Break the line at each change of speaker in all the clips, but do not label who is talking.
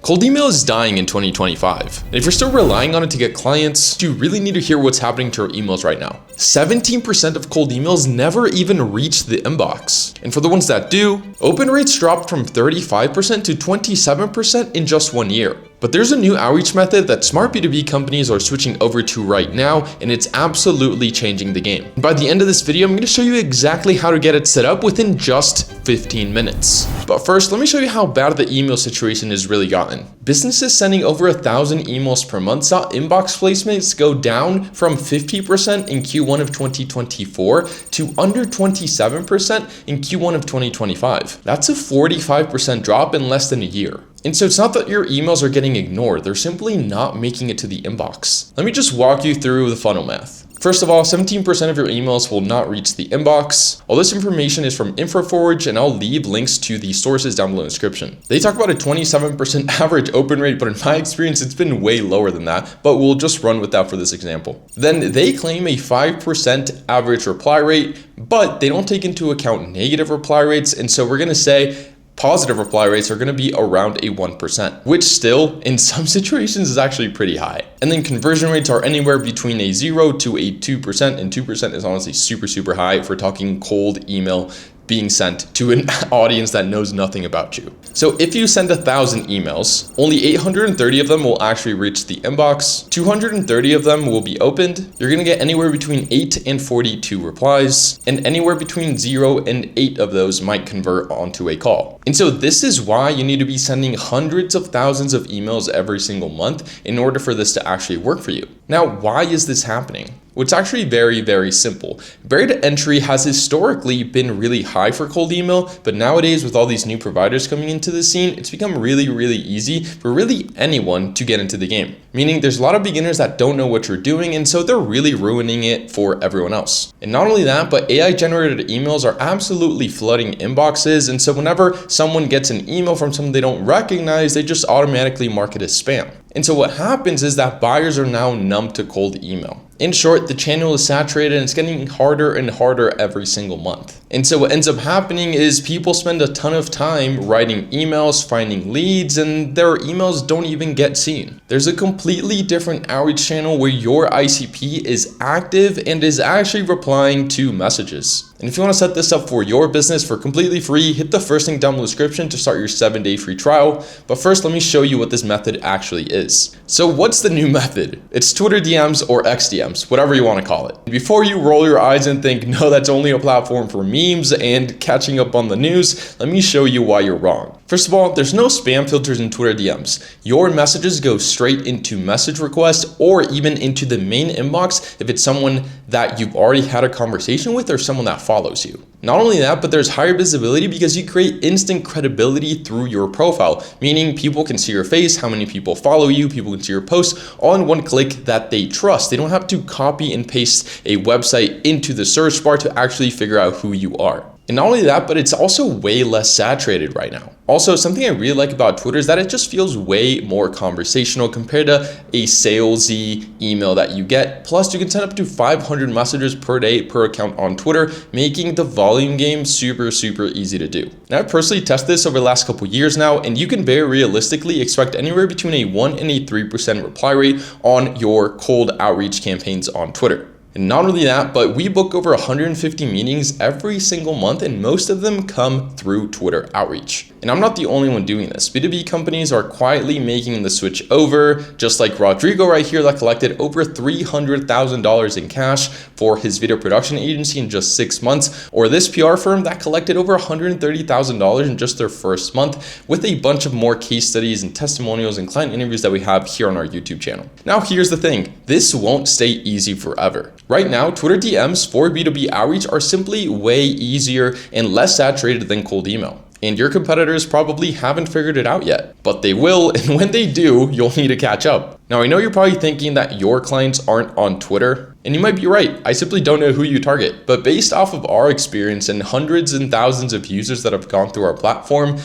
Cold email is dying in 2025. And if you're still relying on it to get clients, you really need to hear what's happening to our emails right now. 17% of cold emails never even reach the inbox. And for the ones that do, open rates dropped from 35% to 27% in just 1 year. But there's a new outreach method that smart B2B companies are switching over to right now, and it's absolutely changing the game. By the end of this video, I'm going to show you exactly how to get it set up within just 15 minutes. But first, let me show you how bad the email situation has really gotten. Businesses sending over 1,000 emails per month saw inbox placements go down from 50% in Q1 of 2024 to under 27% in Q1 of 2025. That's a 45% drop in less than a year. And so it's not that your emails are getting ignored, they're simply not making it to the inbox. Let me just walk you through the funnel math. First of all, 17% of your emails will not reach the inbox. All this information is from InfoForge, and I'll leave links to the sources down below in the description. They talk about a 27% average open rate, but in my experience, it's been way lower than that, but we'll just run with that for this example. Then they claim a 5% average reply rate, but they don't take into account negative reply rates, and so we're gonna say positive reply rates are going to be around a 1%, which still in some situations is actually pretty high. And then conversion rates are anywhere between a 0 to a 2%, and 2% is honestly super high if we're talking cold email being sent to an audience that knows nothing about you. So if you send 1,000 emails, only 830 of them will actually reach the inbox. 230 of them will be opened. You're gonna get anywhere between 8 and 42 replies, and anywhere between 0 and 8 of those might convert onto a call. And so this is why you need to be sending hundreds of thousands of emails every single month in order for this to actually work for you. Now, why is this happening? Well, it's actually very simple. Barrier to entry has historically been really high for cold email, but nowadays with all these new providers coming into the scene, it's become really easy for really anyone to get into the game. Meaning there's a lot of beginners that don't know what you're doing, and so they're really ruining it for everyone else. And not only that, but AI generated emails are absolutely flooding inboxes, and so whenever someone gets an email from someone they don't recognize, they just automatically mark it as spam. And so what happens is that buyers are now numb to cold email. In short, the channel is saturated and it's getting harder and harder every single month. And so what ends up happening is people spend a ton of time writing emails, finding leads, and their emails don't even get seen. There's a completely different outreach channel where your ICP is active and is actually replying to messages. And if you want to set this up for your business for completely free, hit the first link down in the description to start your 7-day free trial. But first, let me show you what this method actually is. So what's the new method? It's Twitter DMs or XDMs, whatever you want to call it. Before you roll your eyes and think, no, that's only a platform for memes and catching up on the news, let me show you why you're wrong. First of all, there's no spam filters in Twitter DMs. Your messages go straight into message requests or even into the main inbox if it's someone that you've already had a conversation with or someone that follows you. Not only that, but there's higher visibility because you create instant credibility through your profile, meaning people can see your face, how many people follow you, people can see your posts all in one click that they trust. They don't have to copy and paste a website into the search bar to actually figure out who you are. And not only that, but it's also way less saturated right now. Also, something I really like about Twitter is that it just feels way more conversational compared to a salesy email that you get. Plus, you can send up to 500 messages per day per account on Twitter, making the volume game super easy to do. Now, I've personally tested this over the last couple years now, and you can very realistically expect anywhere between a 1 and a 3% reply rate on your cold outreach campaigns on Twitter. And not only that, but we book over 150 meetings every single month, and most of them come through Twitter outreach. And I'm not the only one doing this. B2B companies are quietly making the switch over, just like Rodrigo right here that collected over $300,000 in cash for his video production agency in just 6 months, or this PR firm that collected over $130,000 in just their first month, with a bunch of more case studies and testimonials and client interviews that we have here on our YouTube channel. Now, here's the thing. This won't stay easy forever. Right now, Twitter DMs for B2B outreach are simply way easier and less saturated than cold email. And your competitors probably haven't figured it out yet, but they will, and when they do, you'll need to catch up. Now, I know you're probably thinking that your clients aren't on Twitter, and you might be right. I simply don't know who you target. But based off of our experience and hundreds and thousands of users that have gone through our platform,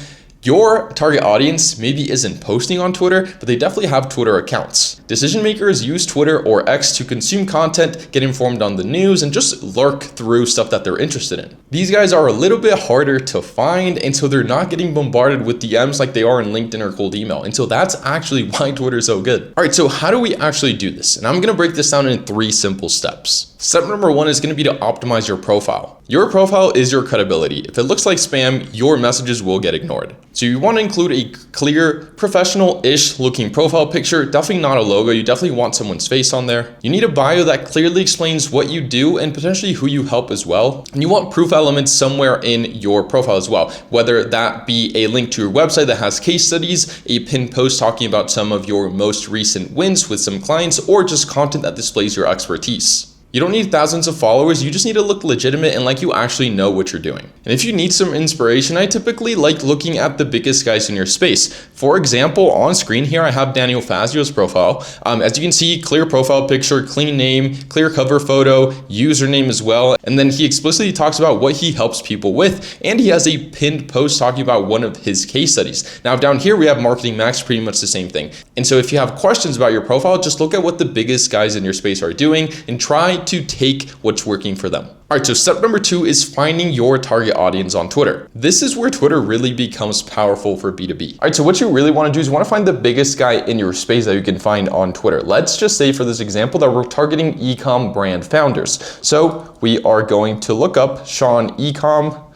Your target audience maybe isn't posting on Twitter, but they definitely have Twitter accounts. Decision makers use Twitter or X to consume content, get informed on the news, and just lurk through stuff that they're interested in. These guys are a little bit harder to find, and so they're not getting bombarded with DMs like they are in LinkedIn or cold email. And so that's actually why Twitter is so good. All right, so how do we actually do this? And I'm gonna break this down in 3 simple steps. Step number 1 is gonna be to optimize your profile. Your profile is your credibility. If it looks like spam, your messages will get ignored. So you want to include a clear, professional-ish looking profile picture, definitely not a logo. You definitely want someone's face on there. You need a bio that clearly explains what you do and potentially who you help as well. And you want proof elements somewhere in your profile as well, whether that be a link to your website that has case studies, a pinned post talking about some of your most recent wins with some clients, or just content that displays your expertise. You don't need thousands of followers, you just need to look legitimate and like you actually know what you're doing. And if you need some inspiration, I typically like looking at the biggest guys in your space. For example, on screen here, I have Daniel Fazio's profile. As you can see, clear profile picture, clean name, clear cover photo, username as well. And then he explicitly talks about what he helps people with, and he has a pinned post talking about one of his case studies. Now down here, we have Marketing Max, pretty much the same thing. And so if you have questions about your profile, just look at what the biggest guys in your space are doing and try to take what's working for them. All right, so step number 2 is finding your target audience on Twitter. This is where Twitter really becomes powerful for B2B. All right, so what you really want to do is you want to find the biggest guy in your space that you can find on Twitter. Let's just say for this example that we're targeting e-com brand founders. So we are going to look up Sean Ecom,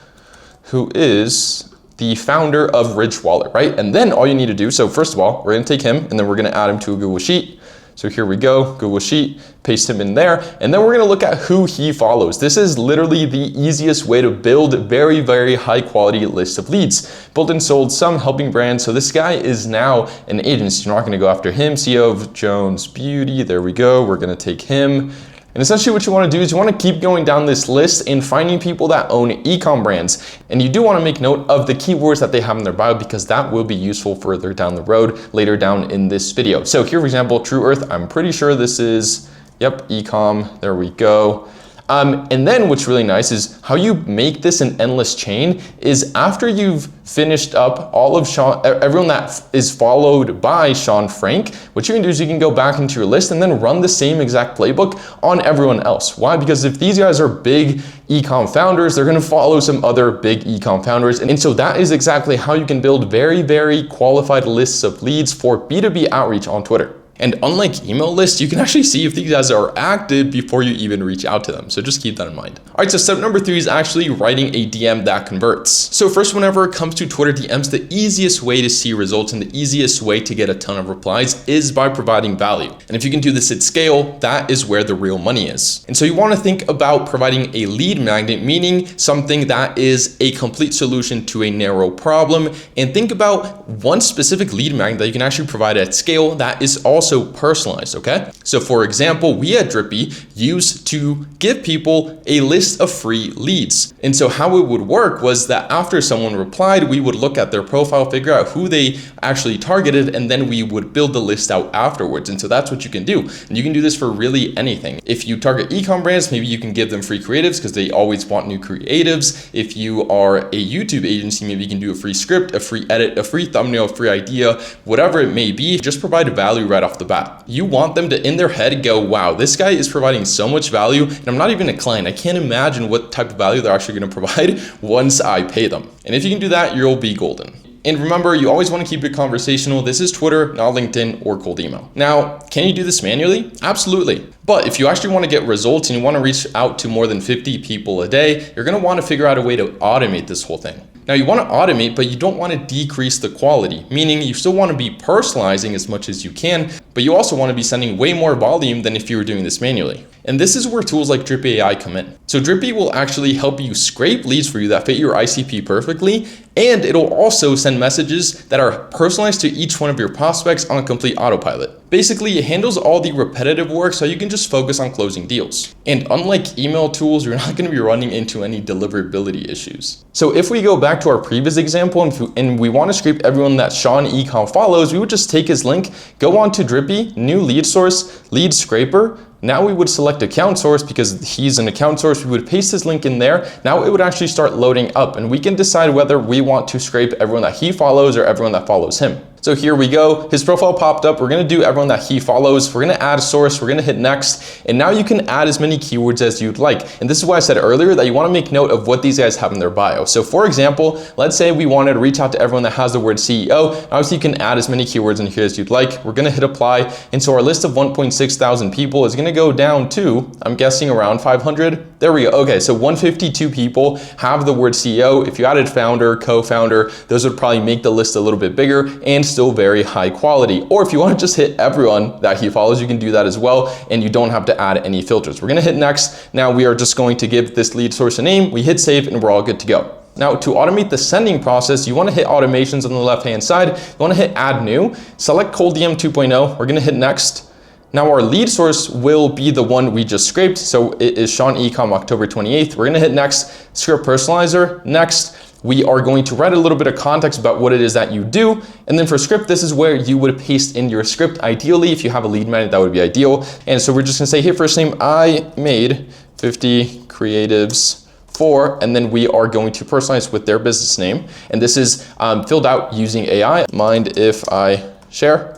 who is the founder of Rich Wallet, right? And then all you need to do, so first of all, we're going to take him and then we're going to add him to a Google Sheet. So here we go, Google Sheet, paste him in there, and then we're gonna look at who he follows. This is literally the easiest way to build a very, very high quality list of leads. Built and sold some helping brands. So this guy is now an agency. You're not gonna go after him, CEO of Jones Beauty, there we go, we're gonna take him. And essentially what you want to do is you want to keep going down this list and finding people that own e-com brands. And you do want to make note of the keywords that they have in their bio because that will be useful further down the road, later down in this video. So here, for example, True Earth, I'm pretty sure this is, yep, e-com, there we go. And then what's really nice is how you make this an endless chain is after you've finished up all of everyone that is followed by Sean Frank, what you can do is you can go back into your list and then run the same exact playbook on everyone else. Why? Because if these guys are big e-com founders, they're gonna follow some other big e-com founders. And so that is exactly how you can build very, very qualified lists of leads for B2B outreach on Twitter. And unlike email lists, you can actually see if these guys are active before you even reach out to them. So just keep that in mind. All right, so step number 3 is actually writing a DM that converts. So first, whenever it comes to Twitter DMs, the easiest way to see results and the easiest way to get a ton of replies is by providing value. And if you can do this at scale, that is where the real money is. And so you want to think about providing a lead magnet, meaning something that is a complete solution to a narrow problem. And think about one specific lead magnet that you can actually provide at scale that is also personalized, okay? So for example, we at Drippy used to give people a list of free leads. And so how it would work was that after someone replied, we would look at their profile, figure out who they actually targeted, and then we would build the list out afterwards. And so that's what you can do. And you can do this for really anything. If you target e-com brands, maybe you can give them free creatives because they always want new creatives. If you are a YouTube agency, maybe you can do a free script, a free edit, a free thumbnail, a free idea, whatever it may be. Just provide value right off the bat. You want them to, in their head, go, wow, this guy is providing so much value, and I'm not even a client. I can't imagine what type of value they're actually going to provide once I pay them. And if you can do that, you'll be golden. And remember, you always want to keep it conversational. This is Twitter, not LinkedIn or cold email. Now, can you do this manually? Absolutely. But if you actually want to get results and you want to reach out to more than 50 people a day, you're going to want to figure out a way to automate this whole thing. Now you want to automate, but you don't want to decrease the quality, meaning you still want to be personalizing as much as you can, but you also want to be sending way more volume than if you were doing this manually. And this is where tools like Drippy AI come in. So Drippy will actually help you scrape leads for you that fit your ICP perfectly, and it'll also send messages that are personalized to each one of your prospects on a complete autopilot. Basically, it handles all the repetitive work so you can just focus on closing deals. And unlike email tools, you're not going to be running into any deliverability issues. So if we go back to our previous example and we want to scrape everyone that Sean Ecom follows, we would just take his link, go on to Drippy Drippy, new lead source, lead scraper. Now we would select account source because he's an account source. We would paste his link in there. Now it would actually start loading up and we can decide whether we want to scrape everyone that he follows or everyone that follows him. So here we go, his profile popped up. We're gonna do everyone that he follows. We're gonna add a source, we're gonna hit next. And now you can add as many keywords as you'd like. And this is why I said earlier that you wanna make note of what these guys have in their bio. So for example, let's say we wanted to reach out to everyone that has the word CEO. Obviously you can add as many keywords in here as you'd like. We're gonna hit apply. And so our list of 1.6 thousand people is gonna go down to, I'm guessing around 500. There we go. Okay, so 152 people have the word CEO. If you added founder, co-founder, those would probably make the list a little bit bigger and still very high quality. Or if you want to just hit everyone that he follows, you can do that as well, and you don't have to add any filters. We're gonna hit next. Now we are just going to give this lead source a name. We hit save and we're all good to go. Now to automate the sending process, you wanna hit automations on the left-hand side. You wanna hit add new, select Cold DM 2.0. We're gonna hit next. Now our lead source will be the one we just scraped. So it is Sean Ecom, October 28th. We're gonna hit next, script personalizer, next. We are going to write a little bit of context about what it is that you do. And then for script, this is where you would paste in your script. Ideally, if you have a lead magnet, that would be ideal. And so we're just gonna say, hey, first name, I made 50 creatives for, and then we are going to personalize with their business name. And this is filled out using AI. Mind if I share?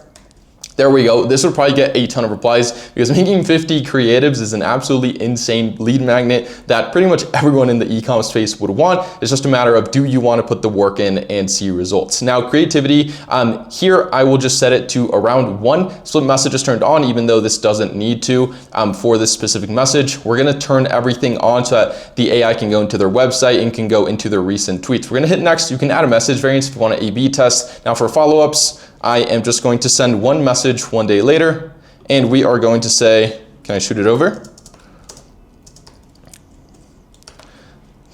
There we go. This will probably get a ton of replies because making 50 creatives is an absolutely insane lead magnet that pretty much everyone in the e-com space would want. It's just a matter of, do you want to put the work in and see results? Now, creativity, here I will just set it to around 1. Split message is turned on, even though this doesn't need to for this specific message. We're going to turn everything on so that the AI can go into their website and can go into their recent tweets. We're going to hit next. You can add a message variance if you want to A/B test. Now for follow-ups, I am just going to send one message one day later, and we are going to say, can I shoot it over?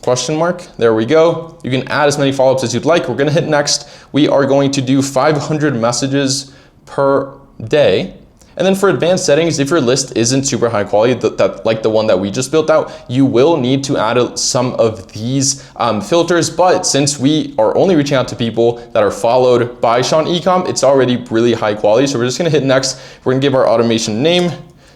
Question mark, there we go. You can add as many follow-ups as you'd like. We're gonna hit next. We are going to do 500 messages per day. And then for advanced settings, if your list isn't super high quality, like the one that we just built out, you will need to add some of these filters. But since we are only reaching out to people that are followed by Sean Ecom, it's already really high quality. So we're just gonna hit next. We're gonna give our automation name,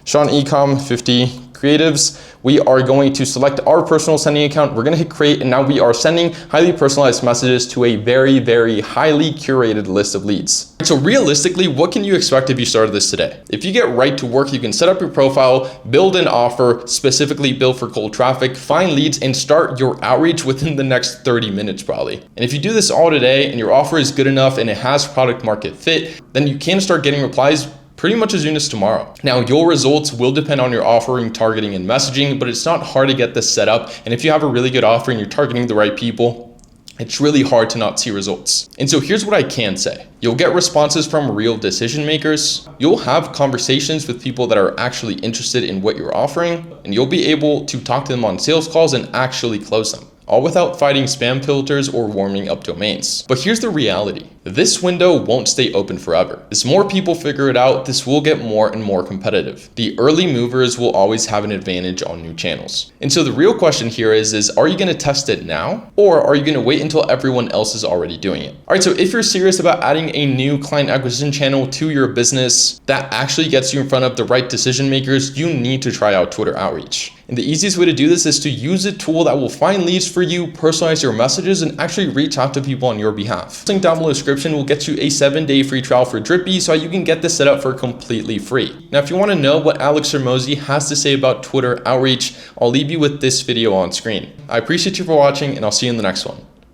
Sean Ecom 50 creatives. We are going to select our personal sending account. We're gonna hit create, and now we are sending highly personalized messages to a very, very highly curated list of leads. So realistically, what can you expect if you started this today? If you get right to work, you can set up your profile, build an offer, specifically built for cold traffic, find leads, and start your outreach within the next 30 minutes probably. And if you do this all today and your offer is good enough and it has product market fit, then you can start getting replies pretty much as soon as tomorrow. Now, your results will depend on your offering, targeting, and messaging, but it's not hard to get this set up. And if you have a really good offer and you're targeting the right people, it's really hard to not see results. And so here's what I can say. You'll get responses from real decision makers. You'll have conversations with people that are actually interested in what you're offering, and you'll be able to talk to them on sales calls and actually close them, all without fighting spam filters or warming up domains. But here's the reality. This window won't stay open forever. As more people figure it out, this will get more and more competitive. The early movers will always have an advantage on new channels. And so the real question here is are you gonna test it now? Or are you gonna wait until everyone else is already doing it? All right, so if you're serious about adding a new client acquisition channel to your business that actually gets you in front of the right decision makers, you need to try out Twitter Outreach. And the easiest way to do this is to use a tool that will find leads for you, personalize your messages, and actually reach out to people on your behalf. Link down below the description will get you a 7-day free trial for Drippy so you can get this set up for completely free. Now, if you want to know what Alex Hormozi has to say about Twitter Outreach, I'll leave you with this video on screen. I appreciate you for watching, and I'll see you in the next one.